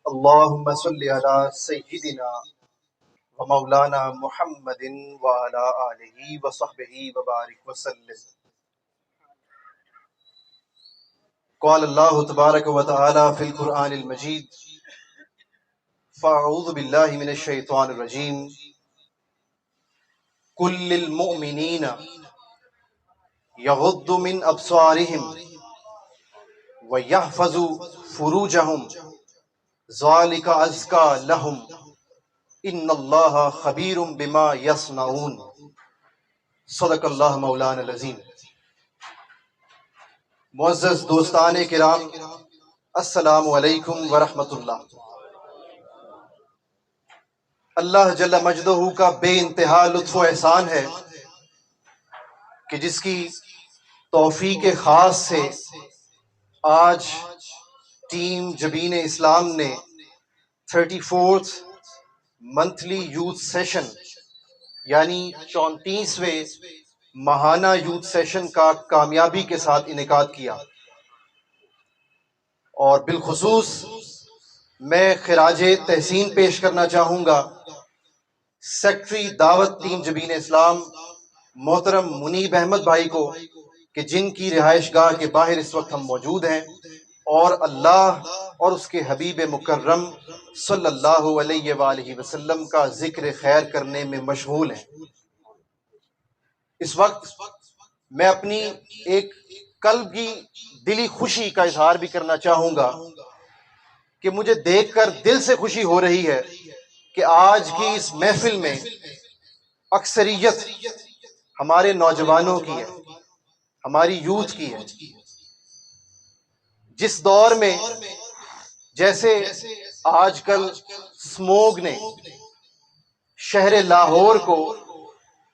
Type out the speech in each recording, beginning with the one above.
اللهم صل على سيدنا ومولانا محمد وعلى آله وصحبه وبارك وسلم. قال الله تبارك وتعالى في القرآن المجيد: فأعوذ بالله من الشيطان الرجيم. قل للمؤمنين يغضوا من أبصارهم ويحفظوا فروجهم ذلك أزكى لهم ان اللہ خبیر بما یصنعون. صدق اللہ مولانا العظیم. معزز دوستان کرام، السلام علیکم ورحمۃ اللہ. اللہ جل مجدہ کا بے انتہا لطف و احسان ہے کہ جس کی توفیق خاص سے آج ٹیم جبین اسلام نے 34th منتھلی یوتھ سیشن یعنی 34ویں ماہانہ یوتھ سیشن کا کامیابی کے ساتھ انعقاد کیا. اور بالخصوص میں خراج تحسین پیش کرنا چاہوں گا سیکٹری دعوت ٹیم جبین اسلام محترم منیب احمد بھائی کو، کہ جن کی رہائش گاہ کے باہر اس وقت ہم موجود ہیں اور اللہ اور اس کے حبیب مکرم صلی اللہ علیہ وآلہ وسلم کا ذکر خیر کرنے میں مشغول ہیں. اس وقت میں اپنی ایک قلب کی دلی خوشی کا اظہار بھی کرنا چاہوں گا کہ مجھے دیکھ کر دل سے خوشی ہو رہی ہے کہ آج کی اس محفل میں اکثریت ہمارے نوجوانوں کی ہے، ہماری یوتھ کی ہے. جس دور میں جیسے آج کل سموگ نے شہر لاہور کو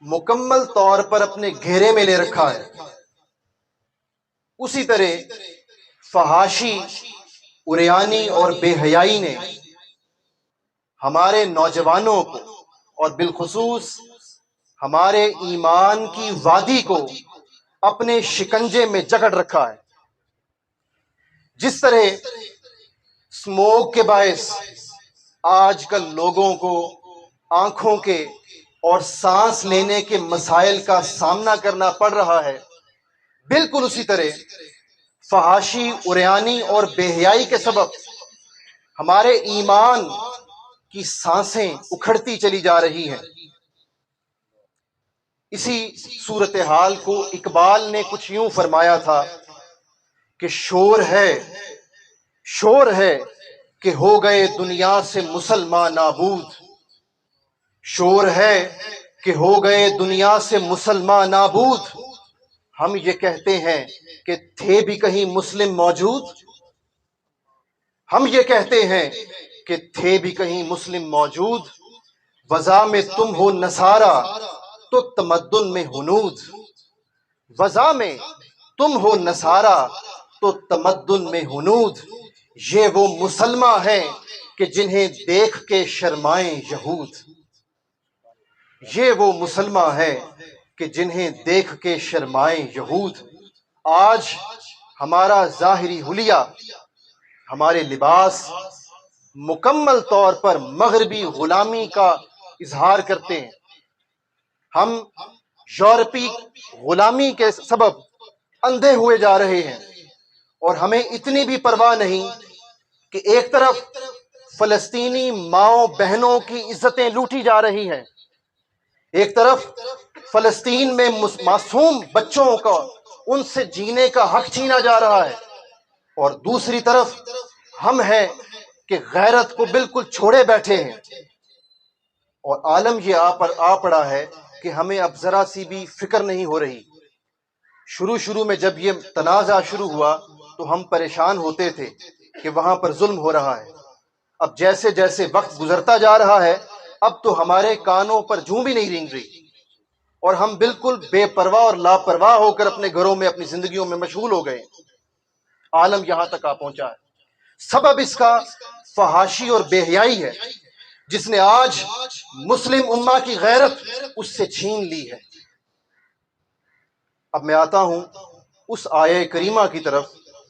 مکمل طور پر اپنے گھیرے میں لے رکھا ہے، اسی طرح فحاشی، عریانی اور بے حیائی نے ہمارے نوجوانوں کو اور بالخصوص ہمارے ایمان کی وادی کو اپنے شکنجے میں جکڑ رکھا ہے. جس طرح سموگ کے باعث آج کل لوگوں کو آنکھوں کے اور سانس لینے کے مسائل کا سامنا کرنا پڑ رہا ہے، بالکل اسی طرح فحاشی، عریانی اور بے حیائی کے سبب ہمارے ایمان کی سانسیں اکھڑتی چلی جا رہی ہیں. اسی صورتحال کو اقبال نے کچھ یوں فرمایا تھا کہ شور ہے کہ ہو گئے دنیا سے مسلمان نابود. شور ہے کہ ہو گئے دنیا سے مسلمان نابود. ہم یہ کہتے ہیں کہ تھے بھی کہیں مسلم موجود. ہم یہ کہتے ہیں کہ تھے بھی کہیں مسلم موجود. وضع میں تم ہو نصارا تو تمدن میں ہنود. وضع میں تم ہو نصارا تو تمدن میں ہنود. یہ وہ مسلمہ ہیں کہ جنہیں دیکھ کے شرمائیں یہود. یہ وہ مسلمہ ہیں کہ جنہیں دیکھ کے شرمائیں یہود. آج ہمارا ظاہری حلیہ، ہمارے لباس مکمل طور پر مغربی غلامی کا اظہار کرتے ہیں. ہم یورپی غلامی کے سبب اندھے ہوئے جا رہے ہیں اور ہمیں اتنی بھی پرواہ نہیں کہ ایک طرف فلسطینی ماؤں بہنوں کی عزتیں لوٹی جا رہی ہیں، ایک طرف فلسطین میں معصوم بچوں کا ان سے جینے کا حق چھینا جا رہا ہے، اور دوسری طرف ہم ہیں کہ غیرت کو بالکل چھوڑے بیٹھے ہیں. اور عالم یہ آ پڑا ہے کہ ہمیں اب ذرا سی بھی فکر نہیں ہو رہی. شروع میں جب یہ تنازع شروع ہوا تو ہم پریشان ہوتے تھے کہ وہاں پر ظلم ہو رہا ہے. اب جیسے جیسے وقت گزرتا جا رہا ہے اب تو ہمارے کانوں پر جوں بھی نہیں رینگ رہی اور ہم بالکل بے پرواہ اور لاپرواہ ہو کر اپنے گھروں میں اپنی زندگیوں میں مشغول ہو گئے. عالم یہاں تک آ پہنچا ہے. سبب اس کا فحاشی اور بے حیائی ہے جس نے آج مسلم امہ کی غیرت اس سے چھین لی ہے. اب میں آتا ہوں اس آیہ کریمہ کی طرف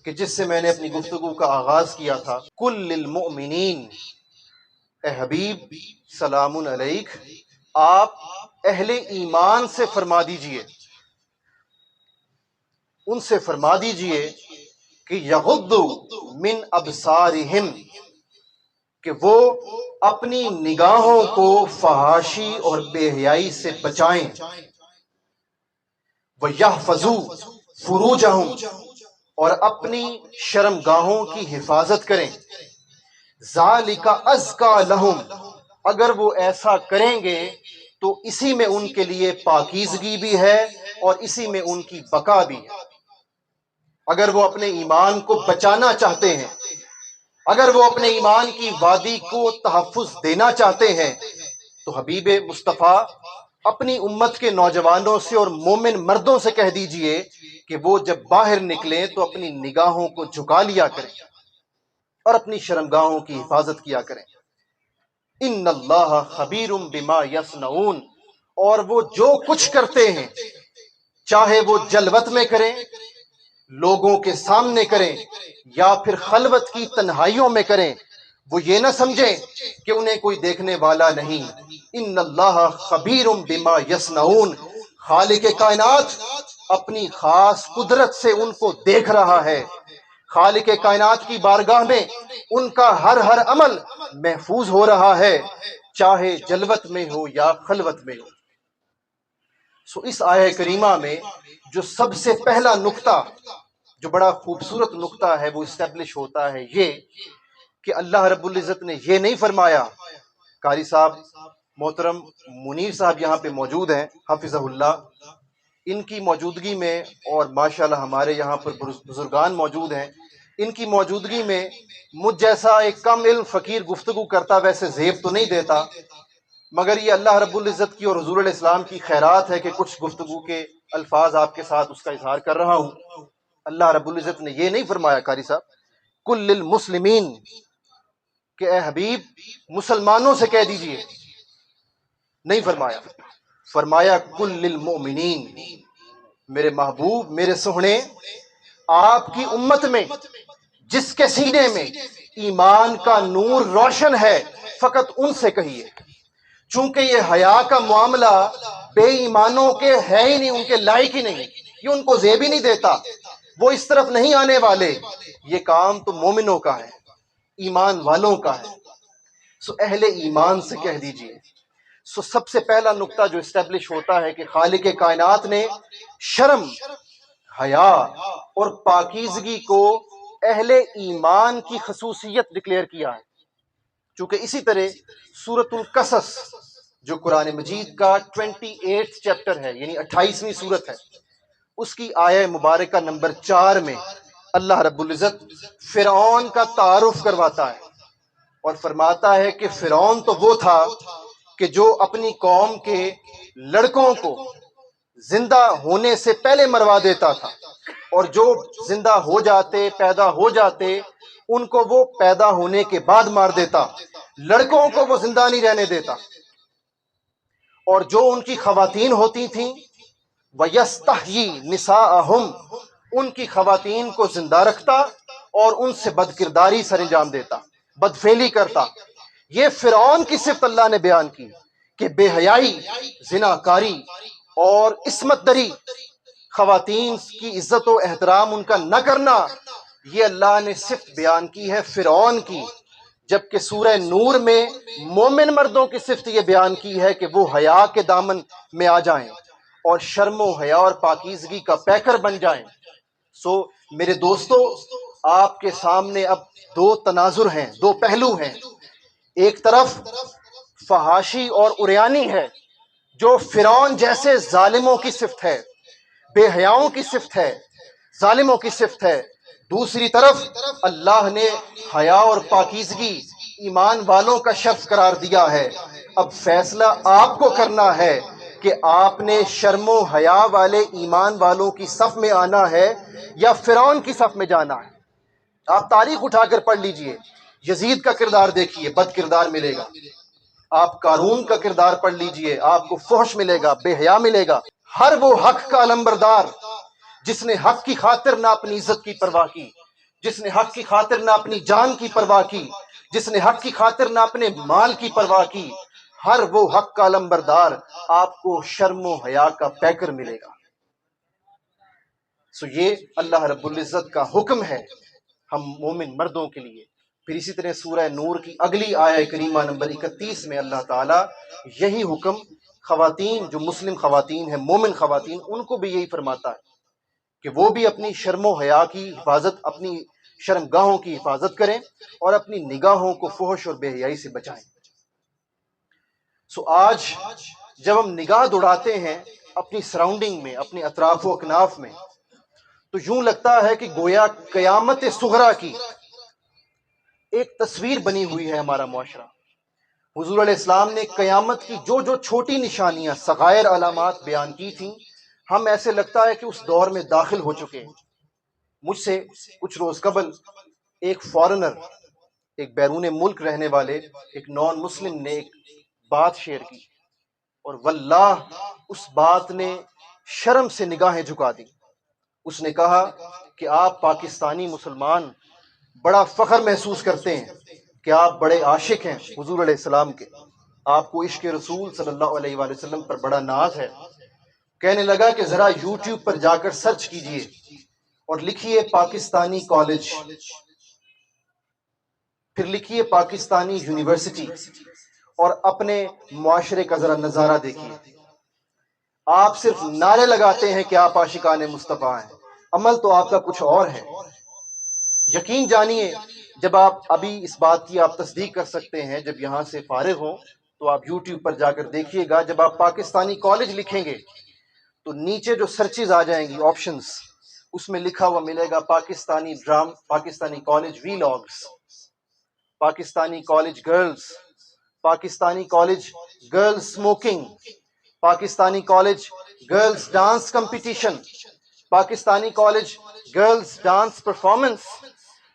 کہ جس سے میں نے اپنی گفتگو کا آغاز کیا تھا، کل للمؤمنین، اے حبیب سلام علیک، آپ اہل ایمان سے فرما دیجئے، ان سے فرما دیجئے کہ یغضوا من ابصارہم، کہ وہ اپنی نگاہوں کو فحاشی اور بے حیائی سے بچائیں، وَيَحْفَظُوا فُرُوجَهُمْ، اور اپنی شرمگاہوں کی حفاظت کریں، ذَلِكَ أَزْكَىٰ لَهُمْ، اگر وہ ایسا کریں گے تو اسی میں ان کے لیے پاکیزگی بھی ہے اور اسی میں ان کی بقا بھی ہے۔ اگر وہ اپنے ایمان کو بچانا چاہتے ہیں، اگر وہ اپنے ایمان کی وادی کو تحفظ دینا چاہتے ہیں، تو حبیب مصطفیٰ اپنی امت کے نوجوانوں سے اور مومن مردوں سے کہہ دیجئے کہ وہ جب باہر نکلیں تو اپنی نگاہوں کو جھکا لیا کریں اور اپنی شرمگاہوں کی حفاظت کیا کریں۔ ان اللہ خبیر بما یصنعون، اور وہ جو کچھ کرتے ہیں، چاہے وہ جلوت میں کریں، لوگوں کے سامنے کریں، یا پھر خلوت کی تنہائیوں میں کریں، وہ یہ نہ سمجھیں کہ انہیں کوئی دیکھنے والا نہیں۔ ان اللہ خبیر بما یصنعون، خالق کائنات اپنی خاص قدرت سے ان کو دیکھ رہا ہے، خالق کائنات کی بارگاہ میں ان کا ہر عمل محفوظ ہو رہا ہے، چاہے جلوت میں ہو یا خلوت میں ہو۔ سو اس آیہ کریمہ میں جو سب سے پہلا نقطہ، جو بڑا خوبصورت نقطہ ہے، وہ اسٹیبلش ہوتا ہے یہ کہ اللہ رب العزت نے یہ نہیں فرمایا۔ قاری صاحب محترم منیر صاحب یہاں پہ موجود ہیں حفظہ اللہ، ان کی موجودگی میں، اور ماشاءاللہ ہمارے یہاں پر بزرگان موجود ہیں، ان کی موجودگی میں مجھ جیسا ایک کم علم فقیر گفتگو کرتا ویسے زیب تو نہیں دیتا، مگر یہ اللہ رب العزت کی اور حضور علیہ السلام کی خیرات ہے کہ کچھ گفتگو کے الفاظ آپ کے ساتھ اس کا اظہار کر رہا ہوں۔ اللہ رب العزت نے یہ نہیں فرمایا قاری صاحب کل للمسلمین، کہ اے حبیب مسلمانوں سے کہہ دیجئے، نہیں فرمایا، فرمایا کل للمؤمنین، میرے محبوب، میرے سہنے، آپ کی امت میں جس کے سینے میں ایمان کا نور روشن ہے، فقط ان سے کہیے، چونکہ یہ حیا کا معاملہ بے ایمانوں کے ہے ہی نہیں، ان کے لائق ہی نہیں، یہ ان کو زیب ہی نہیں دیتا، وہ اس طرف نہیں آنے والے، یہ کام تو مومنوں کا ہے، ایمان والوں کا ہے۔ سو اہل ایمان سے کہہ دیجئے۔ سو سب سے پہلا نقطہ جو اسٹیبلش ہوتا ہے کہ خالق کائنات نے شرم، حیا اور پاکیزگی کو اہل ایمان کی خصوصیت ڈکلیئر کیا ہے، چونکہ اسی طرح سورۃ القصص جو قرآن مجید کا 28 چیپٹر ہے، یعنی 28ویں سورت ہے، اس کی آیہ مبارکہ نمبر 4 میں اللہ رب العزت فرعون کا تعارف کرواتا ہے اور فرماتا ہے کہ فرعون تو وہ تھا کہ جو اپنی قوم کے لڑکوں کو زندہ ہونے سے پہلے مروا دیتا تھا، اور جو زندہ ہو جاتے، پیدا ہو جاتے، ان کو وہ پیدا ہونے کے بعد مار دیتا، لڑکوں کو وہ زندہ نہیں رہنے دیتا، اور جو ان کی خواتین ہوتی تھیں وَيَسْتَحْيِي نِسَاءَهُمْ، ان کی خواتین کو زندہ رکھتا اور ان سے بدکرداری سر انجام دیتا، بدفعلی کرتا۔ یہ فرعون کی صفت اللہ نے بیان کی کہ بے حیائی، زناکاری اور عصمت دری، خواتین کی عزت و احترام ان کا نہ کرنا، یہ اللہ نے صفت بیان کی ہے فرعون کی، جبکہ سورہ نور میں مومن مردوں کی صفت یہ بیان کی ہے کہ وہ حیا کے دامن میں آ جائیں اور شرم و حیا اور پاکیزگی کا پیکر بن جائیں۔ سو میرے دوستو، آپ کے سامنے اب دو تناظر ہیں، دو پہلو ہیں۔ ایک طرف فحاشی اور عریانی ہے جو فرعون جیسے ظالموں کی صفت ہے، بے حیاؤں کی صفت ہے، ظالموں کی صفت ہے۔ دوسری طرف اللہ نے حیا اور پاکیزگی ایمان والوں کا شرف قرار دیا ہے۔ اب فیصلہ آپ کو کرنا ہے کہ آپ نے شرم و حیا والے ایمان والوں کی صف میں آنا ہے یا فرعون کی صف میں جانا ہے۔ آپ تاریخ اٹھا کر پڑھ لیجئے، یزید کا کردار دیکھیے، بد کردار ملے گا۔ آپ قارون کا کردار پڑھ لیجئے، آپ کو فحش ملے گا، بے حیا ملے گا۔ ہر وہ حق کا علمبردار جس نے حق کی خاطر نہ اپنی عزت کی پرواہ کی، جس نے حق کی خاطر نہ اپنی جان کی پرواہ کی، جس نے حق کی خاطر نہ اپنے مال کی پرواہ کی، ہر وہ حق کا علمبردار آپ کو شرم و حیا کا پیکر ملے گا۔ سو یہ اللہ رب العزت کا حکم ہے ہم مومن مردوں کے لیے۔ پھر اسی طرح سورہ نور کی اگلی آیہ کریمہ نمبر 31 میں اللہ تعالیٰ یہی حکم خواتین، جو مسلم خواتین ہیں، مومن خواتین، ان کو بھی یہی فرماتا ہے کہ وہ بھی اپنی شرم و حیا کی حفاظت، اپنی شرمگاہوں کی حفاظت کریں اور اپنی نگاہوں کو فحش اور بے حیائی سے بچائیں۔ سو آج جب ہم نگاہ دوڑاتے ہیں اپنی سراؤنڈنگ میں، اپنے اطراف و اکناف میں، تو یوں لگتا ہے کہ گویا قیامت صغریٰ کی ایک تصویر بنی ہوئی ہے ہمارا معاشرہ۔ حضور علیہ السلام نے قیامت کی جو جو چھوٹی نشانیاں، صغائر علامات بیان کی تھیں، ہم ایسے لگتا ہے کہ اس دور میں داخل ہو چکے ہیں۔ مجھ سے کچھ روز قبل ایک فارنر، ایک بیرون ملک رہنے والے ایک نان مسلم نے ایک بات شیئر کی، اور واللہ اس بات نے شرم سے نگاہیں جھکا دی۔ اس نے کہا کہ آپ پاکستانی مسلمان بڑا فخر محسوس کرتے ہیں کہ آپ بڑے عاشق ہیں حضور علیہ السلام کے، آپ کو عشق رسول صلی اللہ علیہ وآلہ وسلم پر بڑا ناز ہے۔ کہنے لگا کہ ذرا یوٹیوب پر جا کر سرچ کیجئے اور لکھیے پاکستانی کالج، پھر لکھیے پاکستانی یونیورسٹی، اور اپنے معاشرے کا ذرا نظارہ دیکھیے۔ آپ صرف نعرے لگاتے ہیں کہ آپ عاشقان مصطفیٰ ہیں، عمل تو آپ کا کچھ اور ہے۔ یقین جانیے، جب آپ ابھی اس بات کی آپ تصدیق کر سکتے ہیں، جب یہاں سے فارغ ہوں تو آپ یوٹیوب پر جا کر دیکھیے گا، جب آپ پاکستانی کالج لکھیں گے تو نیچے جو سرچز آ جائیں گی، آپشنز، اس میں لکھا ہوا ملے گا Pakistani college vlogs, Pakistani college girls, Pakistani college girls smoking, Pakistani college girls dance competition, Pakistani college girls dance performance.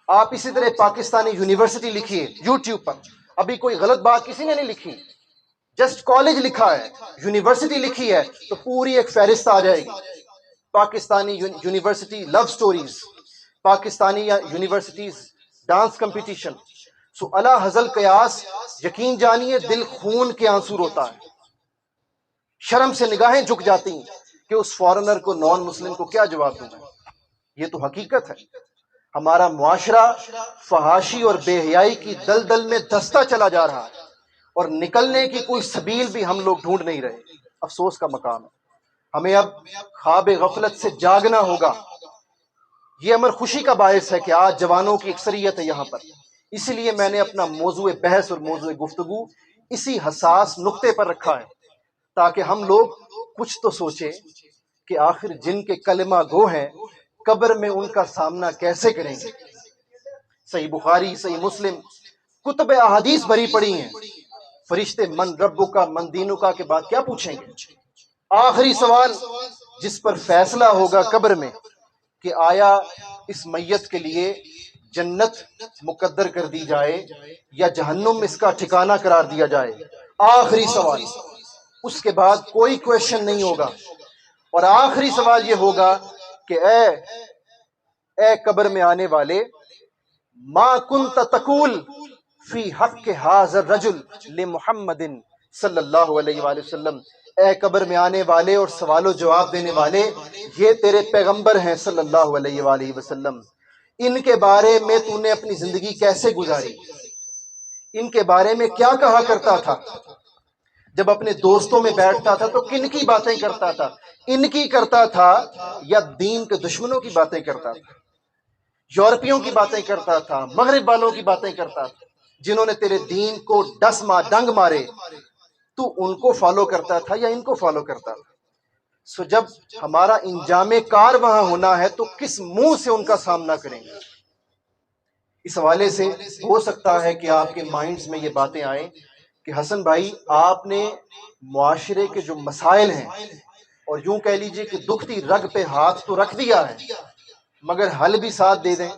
آپ اسی طرح پاکستانی یونیورسٹی لکھیے یوٹیوب پر، ابھی کوئی غلط بات کسی نے نہیں لکھی، جسٹ کالج لکھا ہے، یونیورسٹی لکھی ہے تو پوری ایک فہرست آ جائے گی۔ Pakistani university love stories, Pakistani universities dance competition. سو الا حضل قیاس، یقین جانیے دل خون کے آنسو روتا ہے، شرم سے نگاہیں جھک جاتی ہیں کہ اس فارنر کو، نان مسلم کو کیا جواب دوں میں۔ یہ تو حقیقت ہے، ہمارا معاشرہ فحاشی اور بے حیائی کی دلدل میں دھستا چلا جا رہا ہے، اور نکلنے کی کوئی سبیل بھی ہم لوگ ڈھونڈ نہیں رہے۔ افسوس کا مقام ہے، ہمیں اب خواب غفلت سے جاگنا ہوگا۔ یہ امر خوشی کا باعث ہے کہ آج جوانوں کی اکثریت ہے یہاں پر، اسی لیے میں نے اپنا موضوع بحث اور موضوع گفتگو اسی حساس نقطے پر رکھا ہے، تاکہ ہم لوگ کچھ تو سوچیں کہ آخر جن کے کلمہ گو ہیں قبر میں ان کا سامنا کیسے کریں گے۔ صحیح بخاری، صحیح مسلم، کتب احادیث بھری پڑی ہیں، فرشتے من ربک کا من دینک کا کے بعد کیا پوچھیں گے؟ آخری سوال جس پر فیصلہ ہوگا قبر میں کہ آیا اس میت کے لیے جنت مقدر کر دی جائے یا جہنم اس کا ٹھکانہ قرار دیا جائے۔ آخری سوال، اس کے بعد کوئی کویشچن نہیں ہوگا، اور آخری سوال یہ ہوگا کہ اے قبر میں آنے والے، ما کنت تقول فی حق ھذا الرجل لمحمد صلی اللہ علیہ وآلہ وسلم، اے قبر میں آنے والے اور سوال و جواب دینے والے، یہ تیرے پیغمبر ہیں صلی اللہ علیہ وآلہ وسلم، ان کے بارے میں تو نے اپنی زندگی کیسے گزاری، ان کے بارے میں کیا کہا کرتا تھا، جب اپنے دوستوں میں بیٹھتا تھا تو کن کی باتیں کرتا تھا، ان کی کرتا تھا یا دین کے دشمنوں کی باتیں کرتا تھا، یورپیوں کی باتیں کرتا تھا، مغرب والوں کی باتیں کرتا تھا، جنہوں نے تیرے دین کو ڈنگ مارے، تو ان کو فالو کرتا تھا یا ان کو فالو کرتا تھا؟ سو جب ہمارا انجام کار وہاں ہونا ہے تو کس منہ سے ان کا سامنا کریں گے؟ اس حوالے سے ہو سکتا ہے کہ آپ کے مائنڈز میں یہ باتیں آئیں کہ حسن بھائی، آپ نے معاشرے کے جو مسائل ہیں، اور یوں کہہ لیجئے کہ دکھتی رگ پہ ہاتھ تو رکھ دیا ہے، مگر حل بھی ساتھ دے دیں،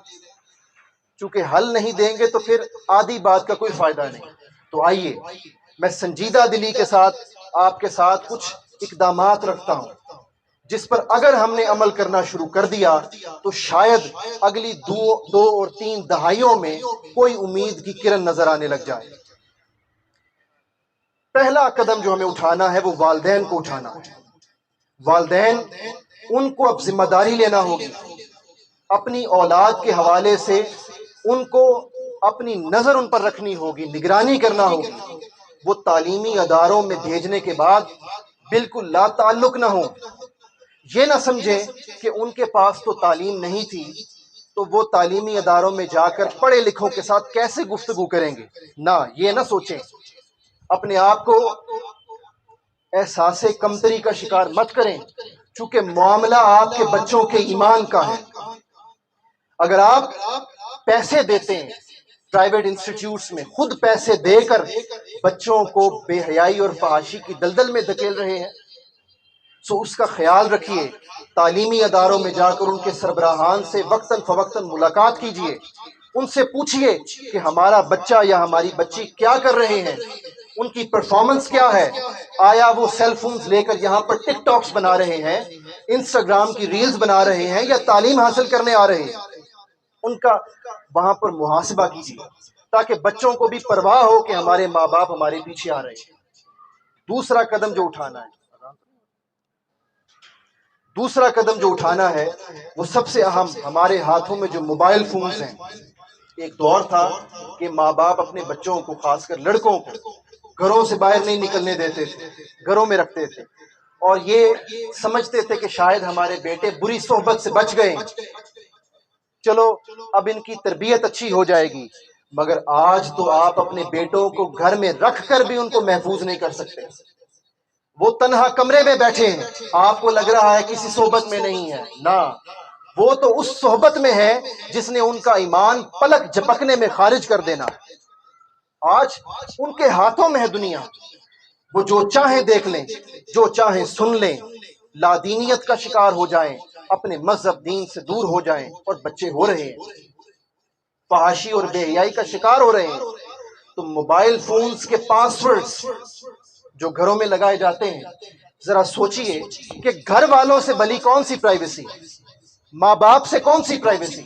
چونکہ حل نہیں دیں گے تو پھر آدھی بات کا کوئی فائدہ نہیں۔ تو آئیے میں سنجیدہ دلی کے ساتھ آپ کے ساتھ کچھ اقدامات رکھتا ہوں جس پر اگر ہم نے عمل کرنا شروع کر دیا تو شاید اگلی دو اور تین دہائیوں میں کوئی امید کی کرن نظر آنے لگ جائے۔ پہلا قدم جو ہمیں اٹھانا ہے وہ والدین کو اٹھانا ہے۔ والدین، ان کو اب ذمہ داری لینا ہوگی، اپنی اولاد کے حوالے سے ان کو اپنی نظر ان پر رکھنی ہوگی، نگرانی کرنا ہوگی۔ وہ تعلیمی اداروں میں بھیجنے کے بعد بالکل لا تعلق نہ ہو، یہ نہ سمجھیں کہ ان کے پاس تو تعلیم نہیں تھی تو وہ تعلیمی اداروں میں جا کر پڑھے لکھوں کے ساتھ کیسے گفتگو کریں گے، نہ، یہ نہ سوچیں۔ اپنے آپ کو احساس کمتری کا شکار مت کریں، چونکہ معاملہ آپ کے بچوں کے ایمان کا ہے۔ اگر آپ پیسے دیتے ہیں پرائیویٹ انسٹیٹیوٹس میں، خود پیسے دے کر بچوں کو بے حیائی اور فحاشی کی دلدل میں دھکیل رہے ہیں، سو اس کا خیال رکھیے۔ تعلیمی اداروں میں جا کر ان کے سربراہان سے وقتاً فوقتاً ملاقات کیجیے، ان سے پوچھئے کہ ہمارا بچہ یا ہماری بچی کیا کر رہے ہیں، ان کی پرفارمنس کیا ہے، آیا وہ سیل فونز لے کر یہاں پر ٹک ٹاکس بنا رہے ہیں، انسٹاگرام کی ریلز بنا رہے ہیں، یا تعلیم حاصل کرنے آ رہے ہیں۔ ان کا وہاں پر محاسبہ کیجیے تاکہ بچوں کو بھی پرواہ ہو کہ ہمارے ماں باپ ہمارے پیچھے آ رہے ہیں۔ دوسرا قدم جو اٹھانا ہے وہ سب سے اہم، ہمارے ہاتھوں میں جو موبائل فونز ہیں۔ ایک دور تھا کہ ماں باپ اپنے بچوں کو، خاص کر لڑکوں کو، گھروں سے باہر نہیں نکلنے دیتے تھے، گھروں میں رکھتے تھے، اور یہ سمجھتے تھے کہ شاید ہمارے بیٹے بری صحبت سے بچ گئے، چلو اب ان کی تربیت اچھی ہو جائے گی۔ مگر آج تو آپ اپنے بیٹوں کو گھر میں رکھ کر بھی ان کو محفوظ نہیں کر سکتے۔ وہ تنہا کمرے میں بیٹھے ہیں، آپ کو لگ رہا ہے کسی صحبت میں نہیں ہے، نہ، وہ تو اس صحبت میں ہے جس نے ان کا ایمان پلک جھپکنے میں خارج کر دینا۔ آج ان کے ہاتھوں میں ہے دنیا، وہ جو چاہیں دیکھ لیں، جو چاہیں سن لیں، لادینیت کا شکار ہو جائیں، اپنے مذہب دین سے دور ہو جائیں، اور بچے ہو رہے ہیں، فحاشی اور بے حیائی کا شکار ہو رہے ہیں۔ تو موبائل فونز کے پاسورڈز جو گھروں میں لگائے جاتے ہیں، ذرا سوچئے کہ گھر والوں سے بھلی کون سی پرائیویسی، ماں باپ سے کون سی پرائیویسی۔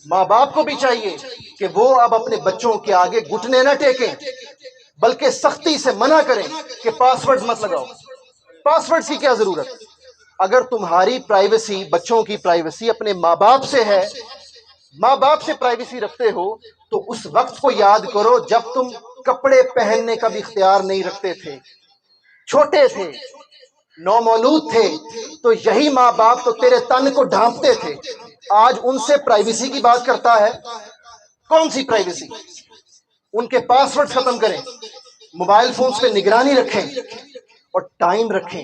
ماں باپ کو بھی چاہیے کہ وہ اب اپنے بچوں کے آگے گھٹنے نہ ٹیکیں، بلکہ سختی سے منع کریں کہ پاسورڈز مت لگاؤ۔ پاسورڈز کی کیا ضرورت؟ اگر تمہاری پرائیویسی، بچوں کی پرائیویسی اپنے ماں باپ سے ہے، ماں باپ سے پرائیویسی رکھتے ہو، تو اس وقت کو یاد کرو جب تم کپڑے پہننے کا بھی اختیار نہیں رکھتے تھے، چھوٹے تھے، نومولود تھے، تو یہی ماں باپ تو تیرے تن کو ڈھانپتے تھے۔ آج ان سے پرائیویسی کی بات کرتا ہے، کون سی پرائیویسی؟ ان کے پاسورڈ ختم کریں، موبائل فونز پہ نگرانی رکھیں، اور ٹائم رکھیں۔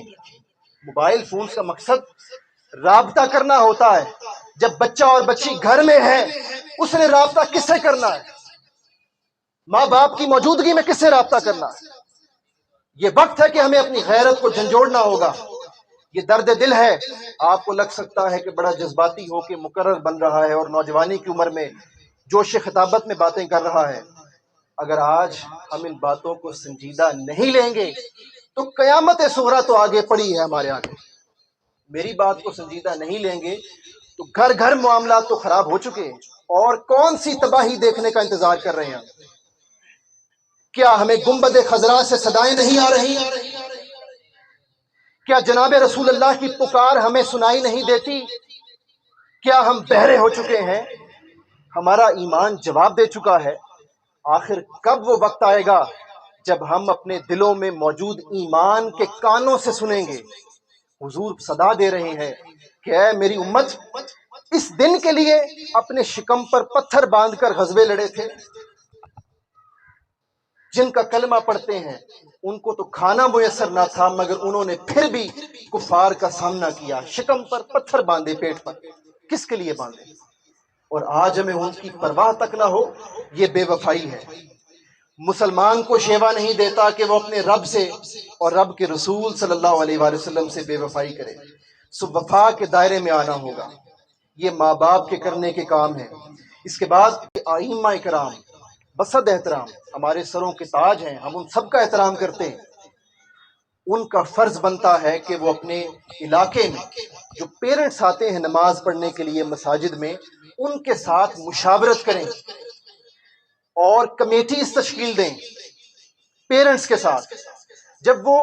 موبائل فونز کا مقصد رابطہ کرنا ہوتا ہے۔ جب بچہ اور بچی گھر میں ہے، اس نے رابطہ کس سے کرنا ہے؟ ماں باپ کی موجودگی میں کس سے رابطہ کرنا ہے؟ یہ وقت ہے کہ ہمیں اپنی غیرت کو جھنجھوڑنا ہوگا۔ یہ درد دل ہے، آپ کو لگ سکتا ہے کہ بڑا جذباتی ہو کے مقرر بن رہا ہے اور نوجوانی کی عمر میں جوش خطابت میں باتیں کر رہا ہے۔ اگر آج ہم ان باتوں کو سنجیدہ نہیں لیں گے تو قیامت صغریٰ تو آگے پڑی ہے ہمارے آگے۔ میری بات کو سنجیدہ نہیں لیں گے تو گھر گھر معاملات تو خراب ہو چکے ہیں، اور کون سی تباہی دیکھنے کا انتظار کر رہے ہیں؟ کیا ہمیں گنبد خضراء سے صدائیں نہیں آ رہی؟ کیا جناب رسول اللہ کی پکار ہمیں سنائی نہیں دیتی؟ کیا ہم بہرے ہو چکے ہیں؟ ہمارا ایمان جواب دے چکا ہے۔ آخر کب وہ وقت آئے گا جب ہم اپنے دلوں میں موجود ایمان کے کانوں سے سنیں گے؟ حضور صدا دے رہے ہیں کہ اے میری امت، اس دن کے لیے اپنے شکم پر پتھر باندھ کر غزوے لڑے تھے۔ جن کا کلمہ پڑھتے ہیں ان کو تو کھانا میسر نہ تھا، مگر انہوں نے پھر بھی کفار کا سامنا کیا، شکم پر پتھر باندھے، پیٹ پر۔ کس کے لیے باندھے؟ اور آج ہمیں ان کی پرواہ تک نہ ہو، یہ بے وفائی ہے۔ مسلمان کو شیوا نہیں دیتا کہ وہ اپنے رب سے اور رب کے رسول صلی اللہ علیہ وآلہ وسلم سے بے وفائی کرے۔ سو وفا کے دائرے میں آنا ہوگا، یہ ماں باپ کے کرنے کے کام ہیں۔ اس کے بعد ائمہ کرام بصد احترام ہمارے سروں کے تاج ہیں، ہم ان سب کا احترام کرتے ہیں۔ ان کا فرض بنتا ہے کہ وہ اپنے علاقے میں جو پیرنٹس آتے ہیں نماز پڑھنے کے لیے مساجد میں، ان کے ساتھ مشاورت کریں اور کمیٹیز تشکیل دیں پیرنٹس کے ساتھ۔ جب وہ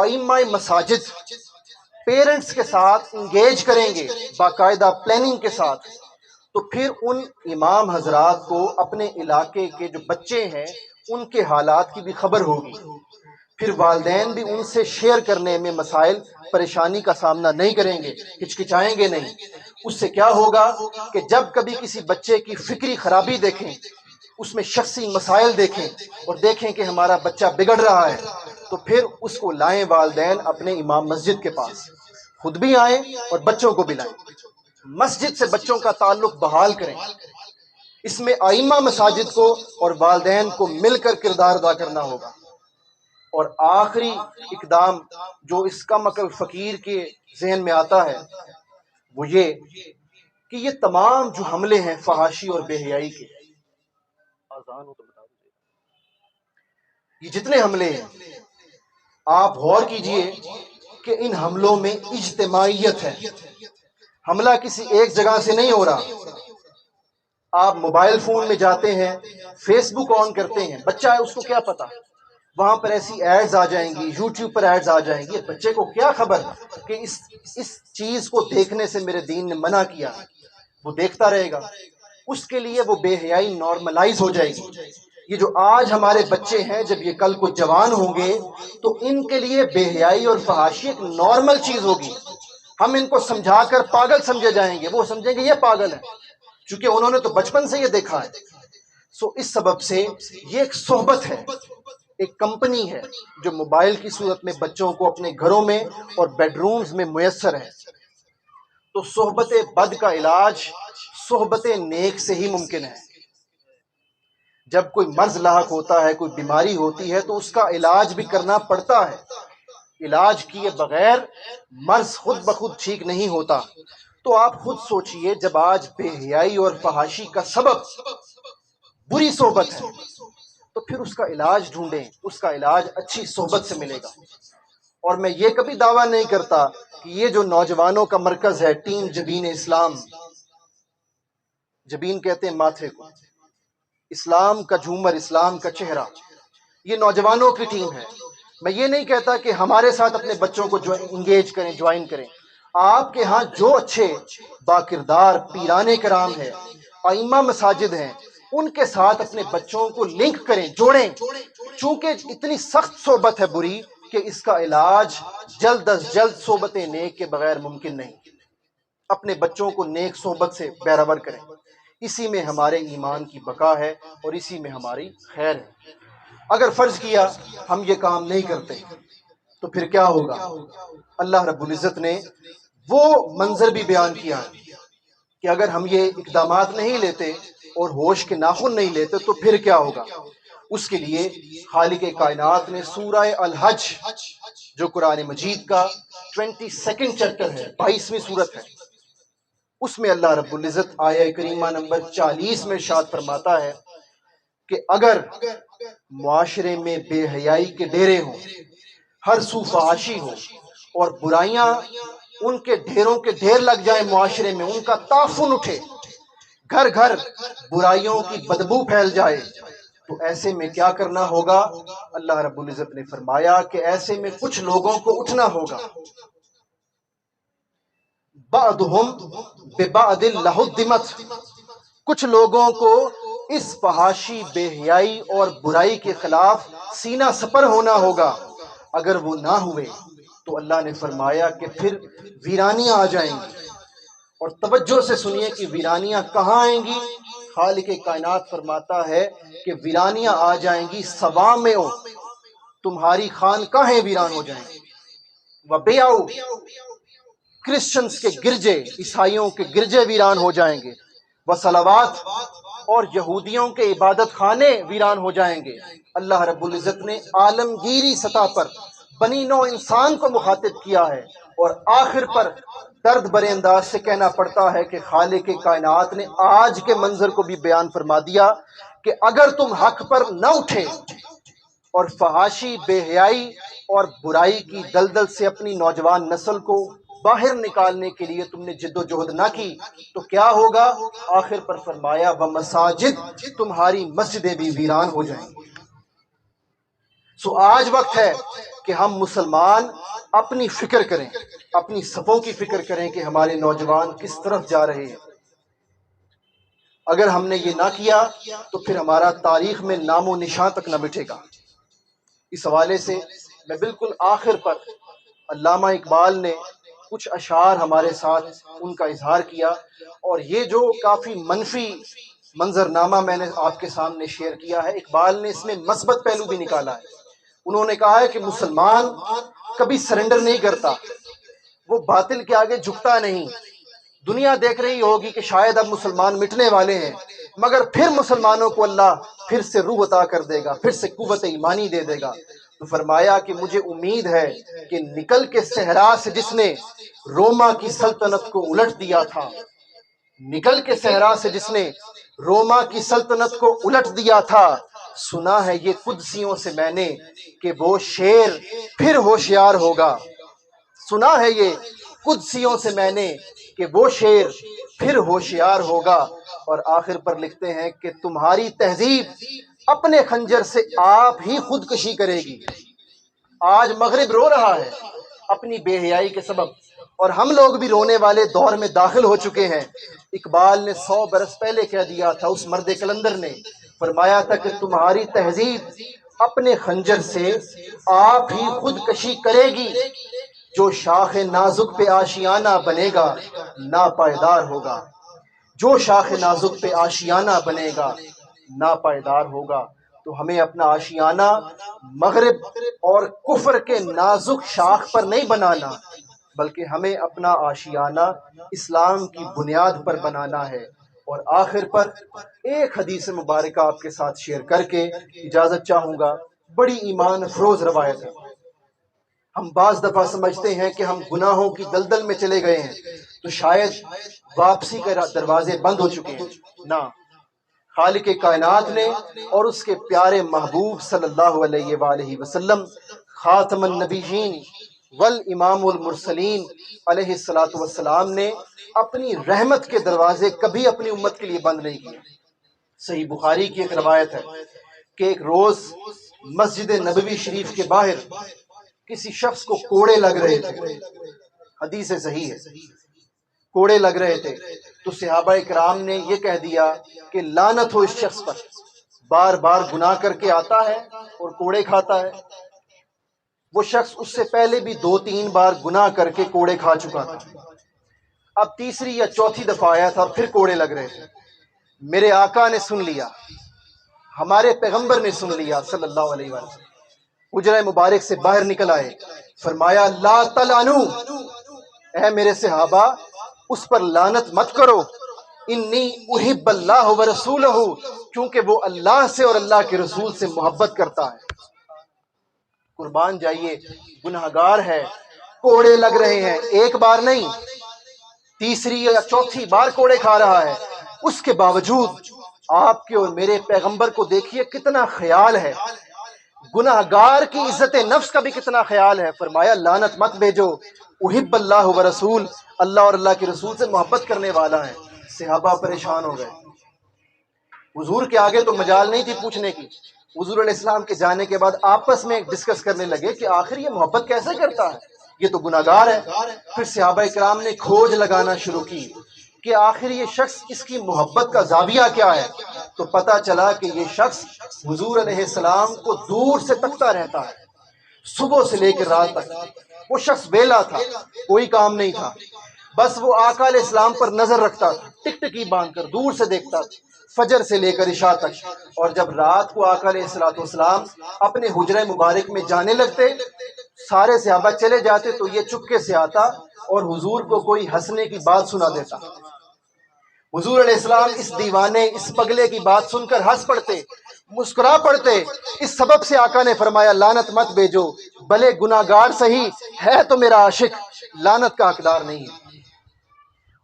ائمہ مساجد پیرنٹس کے ساتھ انگیج کریں گے باقاعدہ پلاننگ کے ساتھ، تو پھر ان امام حضرات کو اپنے علاقے کے جو بچے ہیں ان کے حالات کی بھی خبر ہوگی، پھر والدین بھی ان سے شیئر کرنے میں مسائل پریشانی کا سامنا نہیں کریں گے، ہچکچائیں گے نہیں۔ اس سے کیا ہوگا کہ جب کبھی کسی بچے کی فکری خرابی دیکھیں، اس میں شخصی مسائل دیکھیں اور دیکھیں کہ ہمارا بچہ بگڑ رہا ہے، تو پھر اس کو لائیں والدین اپنے امام مسجد کے پاس، خود بھی آئیں اور بچوں کو بھی لائیں، مسجد سے بچوں کا تعلق بحال کریں۔ اس میں ائمہ مساجد کو اور والدین کو مل کر کردار ادا کرنا ہوگا۔ اور آخری اقدام جو اس کم عقل فقیر کے ذہن میں آتا ہے وہ یہ کہ یہ تمام جو حملے ہیں فحاشی اور بے حیائی کے، آذان ہو تو بتا دیجیے، یہ جتنے حملے ہیں آپ غور کیجئے کہ ان حملوں میں اجتماعیت ہے، حملہ کسی ایک جگہ سے نہیں ہو رہا۔ آپ موبائل فون میں جاتے ہیں، فیس بک آن کرتے ہیں، بچہ ہے اس کو کیا پتا، وہاں پر ایسی ایڈز آ جائیں گی، یوٹیوب پر ایڈز آ جائیں گی، بچے کو کیا خبر کہ اس چیز کو دیکھنے سے میرے دین نے منع کیا، وہ دیکھتا رہے گا، اس کے لیے وہ بے حیائی نارملائز ہو جائے گی۔ یہ جو آج ہمارے بچے ہیں جب یہ کل کو جوان ہوں گے تو ان کے لیے بے حیائی اور فحاشی ایک نارمل چیز ہوگی۔ ہم ان کو سمجھا کر پاگل سمجھے جائیں گے، وہ سمجھیں گے یہ پاگل ہے، چونکہ انہوں نے تو بچپن سے یہ دیکھا ہے۔ اس سبب سے یہ ایک صحبت ہے، ایک کمپنی ہے جو موبائل کی صورت میں بچوں کو اپنے گھروں میں اور بیڈ رومز میں میسر ہے۔ تو صحبت بد کا علاج صحبت نیک سے ہی ممکن ہے۔ جب کوئی مرض لاحق ہوتا ہے، کوئی بیماری ہوتی ہے تو اس کا علاج بھی کرنا پڑتا ہے، علاج کیے بغیر مرض خود بخود ٹھیک نہیں ہوتا۔ تو آپ خود سوچئے جب آج بے حیائی اور فحاشی کا سبب بری صحبت ہے تو پھر اس کا علاج ڈھونڈیں، اس کا علاج اچھی صحبت سے ملے گا۔ اور میں یہ کبھی دعویٰ نہیں کرتا کہ یہ جو نوجوانوں کا مرکز ہے ٹیم جبین اسلام، جبین کہتے ہیں ماتھے کو، اسلام کا جھومر، اسلام کا چہرہ، یہ نوجوانوں کی ٹیم ہے۔ میں یہ نہیں کہتا کہ ہمارے ساتھ اپنے بچوں کو انگیج کریں، جوائن کریں۔ آپ کے ہاں جو اچھے باکردار پیران کرام ہیں، ائمہ مساجد ہیں، ان کے ساتھ اپنے بچوں کو لنک کریں، جوڑیں، چونکہ اتنی سخت صحبت ہے بری کہ اس کا علاج جلد از جلد صحبت نیک کے بغیر ممکن نہیں۔ اپنے بچوں کو نیک صحبت سے بہرور کریں، اسی میں ہمارے ایمان کی بقا ہے اور اسی میں ہماری خیر ہے۔ اگر فرض کیا ہم یہ کام نہیں کرتے تو پھر کیا ہوگا؟ اللہ رب العزت نے وہ منظر بھی بیان کیا ہے کہ اگر ہم یہ اقدامات نہیں لیتے اور ہوش کے ناخن نہیں لیتے تو پھر کیا ہوگا؟ اس کے لیے خالق کائنات نے سورہ الحج جو قرآن مجید کا 22 چیپٹر ہے، 22ویں سورت ہے، اس میں اللہ رب العزت آیہ کریمہ نمبر 40 میں ارشاد فرماتا ہے کہ اگر معاشرے میں بے حیائی کے ڈیرے ہوں، ہر سو فحاشی ہو اور برائیاں ان کے ڈھیروں کے ڈھیر لگ جائیں، معاشرے میں ان کا تعفن اٹھے، گھر گھر برائیوں کی بدبو پھیل جائے، تو ایسے میں کیا کرنا ہوگا؟ اللہ رب العزت نے فرمایا کہ ایسے میں کچھ لوگوں کو اٹھنا ہوگا، بعضهم ببعض لہدمت، کچھ لوگوں کو اس فحاشی بے حیائی اور برائی کے خلاف سینہ سپر ہونا ہوگا۔ اگر وہ نہ ہوئے تو اللہ نے فرمایا کہ پھر ویرانیاں آ جائیں گی۔ اور توجہ سے سنیے کہ ویرانیاں کہاں آئیں گی؟ خالق کائنات فرماتا ہے کہ ویرانیاں آ جائیں گی صوامع، تمہاری خانقاہیں ویران ہو جائیں گی، وبیع، کرسچنز کے گرجے، عیسائیوں کے گرجے ویران ہو جائیں گے، وصلوات، اور یہودیوں کے عبادت خانے ویران ہو جائیں گے۔ اللہ رب العزت نے عالمگیری سطح پر بنی نوع انسان کو مخاطب کیا ہے اور آخر پر درد بھرے انداز سے کہنا پڑتا ہے کہ خالق کائنات نے آج کے منظر کو بھی بیان فرما دیا کہ اگر تم حق پر نہ اٹھے اور فحاشی، بے حیائی اور برائی کی دلدل سے اپنی نوجوان نسل کو باہر نکالنے کے لیے تم نے جد و جہد نہ کی تو کیا ہوگا؟ آخر پر فرمایا وَمَسَاجِد، تمہاری مسجدیں بھی ویران ہو جائیں گی۔ سو آج وقت ہے کہ ہم مسلمان اپنی فکر کریں، اپنی صفوں کی فکر کریں کہ ہمارے نوجوان کس طرف جا رہے ہیں۔ اگر ہم نے یہ نہ کیا تو پھر ہمارا تاریخ میں نام و نشان تک نہ مٹے گا۔ اس حوالے سے میں بالکل آخر پر علامہ اقبال نے کچھ اشعار ہمارے ساتھ ان کا اظہار کیا، اور یہ جو کافی منفی منظرنامہ میں نے آپ کے سامنے شیئر کیا ہے، اقبال نے اس میں مثبت پہلو بھی نکالا ہے۔ انہوں نے کہا ہے کہ مسلمان کبھی سرنڈر نہیں کرتا، وہ باطل کے آگے جھکتا نہیں۔ دنیا دیکھ رہی ہوگی کہ شاید اب مسلمان مٹنے والے ہیں، مگر پھر مسلمانوں کو اللہ پھر سے روح عطا کر دے گا، پھر سے قوت ایمانی دے دے گا۔ تو فرمایا کہ مجھے امید ہے کہ نکل کے صحرا سے جس نے روما کی سلطنت کو الٹ دیا تھا، نکل کے صحرا سے جس نے روما کی سلطنت کو الٹ دیا تھا، سنا ہے یہ قدسیوں سے میں نے کہ وہ شیر پھر ہوشیار ہوگا۔ سنا ہے یہ قدسیوں سے میں نے کہ وہ شیر پھر ہوشیار ہوگا۔ اور آخر پر لکھتے ہیں کہ تمہاری تہذیب اپنے خنجر سے آپ ہی خودکشی کرے گی۔ آج مغرب رو رہا ہے اپنی بے حیائی کے سبب، اور ہم لوگ بھی رونے والے دور میں داخل ہو چکے ہیں۔ اقبال نے 100 برس پہلے کہہ دیا تھا، اس مرد کلندر نے فرمایا تھا کہ تمہاری تہذیب اپنے خنجر سے آپ ہی خودکشی کرے گی۔ جو شاخ نازک پہ آشیانہ بنے گا ناپائیدار ہوگا، جو شاخ نازک پہ آشیانہ بنے گا ناپائیدار ہوگا۔ تو ہمیں اپنا آشیانہ مغرب اور کفر کے نازک شاخ پر نہیں بنانا، بلکہ ہمیں اپنا آشیانہ اسلام کی بنیاد پر بنانا ہے۔ اور آخر پر ایک حدیث مبارکہ آپ کے ساتھ شیئر کر کے اجازت چاہوں گا۔ بڑی ایمان افروز روایت ہے۔ ہم بعض دفعہ سمجھتے ہیں کہ ہم گناہوں کی دلدل میں چلے گئے ہیں تو شاید واپسی کے دروازے بند ہو چکے ہیں۔ نہ، خالق کائنات نے اور اس کے پیارے محبوب صلی اللہ علیہ وآلہ وسلم خاتم النبیین والامام المرسلین علیہ الصلوۃ والسلام نے اپنی رحمت کے دروازے کبھی اپنی امت کے لیے بند نہیں کیے۔ صحیح بخاری کی ایک روایت ہے کہ ایک روز مسجد نبوی شریف کے باہر کسی شخص کو کوڑے لگ رہے تھے، حدیث صحیح ہے، کوڑے لگ رہے تھے، تو صحابہ کرام نے یہ کہہ دیا کہ لعنت ہو اس شخص پر، بار بار گناہ کر کے آتا ہے اور کوڑے کھاتا ہے۔ وہ شخص اس سے پہلے بھی 2-3 بار گناہ کر کے کوڑے کھا چکا تھا، اب تیسری یا چوتھی دفعہ آیا تھا اور پھر کوڑے لگ رہے تھے۔ میرے آقا نے سن لیا، ہمارے پیغمبر نے سن لیا صلی اللہ علیہ وسلم، حجرہ مبارک سے باہر نکل آئے، فرمایا لا تلعنو، اے میرے صحابہ اس پر لعنت مت کرو، انی احب اللہ ورسولہ، کیونکہ وہ اللہ سے اور اللہ کے رسول سے محبت کرتا ہے۔ قربان جائیے، گناہگار ہے، کوڑے لگ رہے ہیں، ایک بار نہیں، تیسری یا چوتھی بار کوڑے کھا رہا ہے، اس کے باوجود آپ کے اور میرے پیغمبر کو دیکھیے کتنا خیال ہے، گناہگار کی عزت نفس کا بھی کتنا خیال ہے۔ فرمایا لعنت مت بھیجو، احب اللہ ورسول، اللہ اور اللہ کے رسول سے محبت کرنے والا ہے۔ صحابہ پریشان ہو گئے، حضور کے آگے تو مجال نہیں تھی پوچھنے کی۔ حضور علیہ السلام کے جانے کے بعد آپس میں ڈسکس کرنے لگے کہ آخر یہ محبت کیسے کرتا ہے، یہ تو گناہگار ہے۔ پھر صحابہ کرام نے کھوج لگانا شروع کی کہ آخر یہ شخص، اس کی محبت کا زاویہ کیا ہے، تو پتہ چلا کہ یہ شخص حضور علیہ السلام کو دور سے تکتا رہتا ہے، صبح سے لے کر رات تک۔ وہ شخص ویلا تھا، کوئی کام نہیں تھا، بس وہ آقا علیہ السلام پر نظر رکھتا تھا، ٹکٹکی باندھ کر دور سے دیکھتا تھا، فجر سے لے کر عشاء تک۔ اور جب رات کو آقا علیہ السلام اپنے حجرہ مبارک میں جانے لگتے، سارے صحابہ چلے جاتے تو یہ چپکے سے آتا اور حضور کو کوئی ہنسنے کی بات سنا دیتا۔ حضور علیہ السلام اس دیوانے، اس پگلے کی بات سن کر ہنس پڑتے، مسکرا پڑتے۔ اس سبب سے آقا نے فرمایا لعنت مت بھیجو، بھلے گناہگار صحیح ہے تو میرا عاشق، لعنت کا حقدار نہیں ہے۔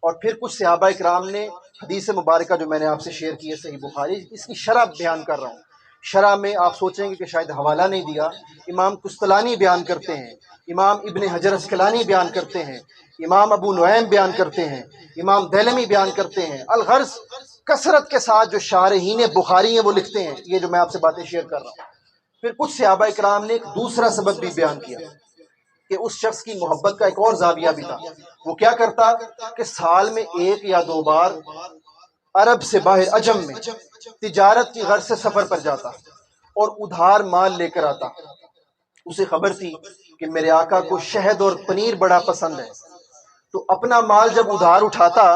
اور پھر کچھ صحابہ کرام نے حدیث مبارکہ جو میں نے آپ سے شیئر کی ہے صحیح بخاری، اس کی شرح بیان کر رہا ہوں۔ شرح میں آپ سوچیں گے کہ شاید حوالہ نہیں دیا، امام قسطلانی بیان کرتے ہیں، امام ابن حجر اسقلانی بیان کرتے ہیں، امام ابو نعیم بیان کرتے ہیں، امام دیلمی بیان کرتے ہیں۔ الغرض کثرت کے ساتھ جو شارحین بخاری ہیں وہ لکھتے ہیں یہ جو میں آپ سے باتیں شیئر کر رہا ہوں۔ پھر کچھ صحابہ کرام نے ایک دوسرا سبب بھی بیان کیا کہ اس شخص کی محبت کا ایک اور زاویہ بھی تھا۔ وہ کیا کرتا کہ سال میں ایک یا دو بار عرب سے باہر عجم میں تجارت کی غرض سے سفر پر جاتا اور ادھار مال لے کر آتا۔ اسے خبر تھی کہ میرے آقا کو شہد اور پنیر بڑا پسند ہے، تو اپنا مال جب ادھار اٹھاتا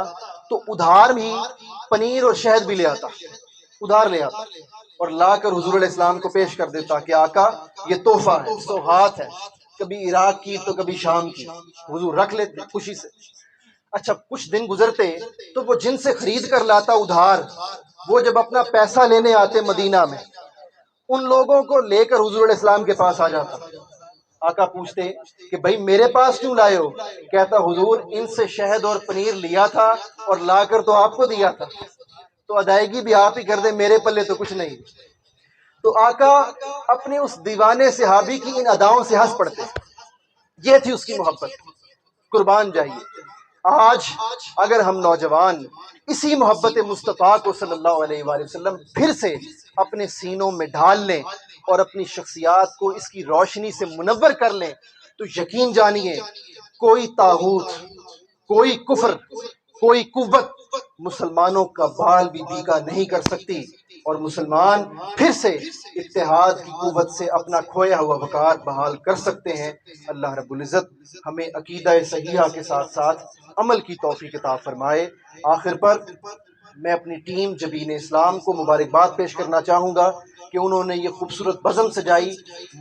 تو ادھار بھی پنیر اور شہد بھی لے آتا، ادھار لے آتا اور لا کر حضور علیہ السلام کو پیش کر دیتا کہ آقا یہ تحفہ ہے، سوغات ہے، کبھی عراق کی تو کبھی شام کی۔ حضور رکھ لیتے خوشی سے۔ اچھا کچھ دن گزرتے تو وہ جن سے خرید کر لاتا ادھار، وہ جب اپنا پیسہ لینے آتے مدینہ میں، ان لوگوں کو لے کر حضور علیہ السلام کے پاس آ جاتا۔ آقا پوچھتے کہ بھائی میرے پاس کیوں لائے ہو؟ کہتا حضور ان سے شہد اور پنیر لیا تھا اور لا کر تو آپ کو دیا تھا، تو ادائیگی بھی آپ ہی کر دیں، میرے پلے تو کچھ نہیں۔ تو آقا اپنے اس دیوانے صحابی کی ان اداؤں سے ہنس پڑتے۔ یہ تھی اس کی محبت، قربان جائیے۔ آج اگر ہم نوجوان اسی محبت مصطفیٰ کو صلی اللہ علیہ وآلہ وسلم پھر سے اپنے سینوں میں ڈھال لیں اور اپنی شخصیات کو اس کی روشنی سے منور کر لیں تو یقین جانیے کوئی طاغوت، کوئی کفر، کوئی قوت مسلمانوں کا بال بھی بیکا نہیں کر سکتی، اور مسلمان پھر سے اتحاد کی قوت سے اپنا کھویا ہوا وقار بحال کر سکتے ہیں۔ اللہ رب العزت ہمیں عقیدہ صحیحہ کے ساتھ ساتھ عمل کی توفیق عطا فرمائے۔ آخر پر میں اپنی ٹیم جبین اسلام کو مبارکباد پیش کرنا چاہوں گا کہ انہوں نے یہ خوبصورت بزم سجائی۔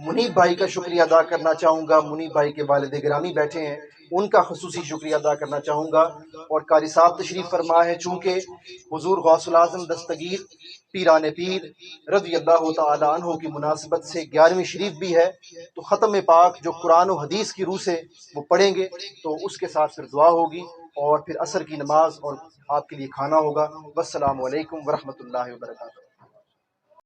منیب بھائی کا شکریہ ادا کرنا چاہوں گا، منیب بھائی کے والد گرامی بیٹھے ہیں، ان کا خصوصی شکریہ ادا کرنا چاہوں گا، اور قاری صاحب تشریف فرما ہے۔ چونکہ حضور غوث العظم دستگیر پیران پیر رضی اللہ تعالی عنہ کی مناسبت سے 11ویں شریف بھی ہے، تو ختم پاک جو قرآن و حدیث کی روح سے وہ پڑھیں گے تو اس کے ساتھ پھر دعا ہوگی اور پھر عصر کی نماز اور آپ کے لیے کھانا ہوگا۔ والسلام علیکم ورحمۃ اللہ وبرکاتہ۔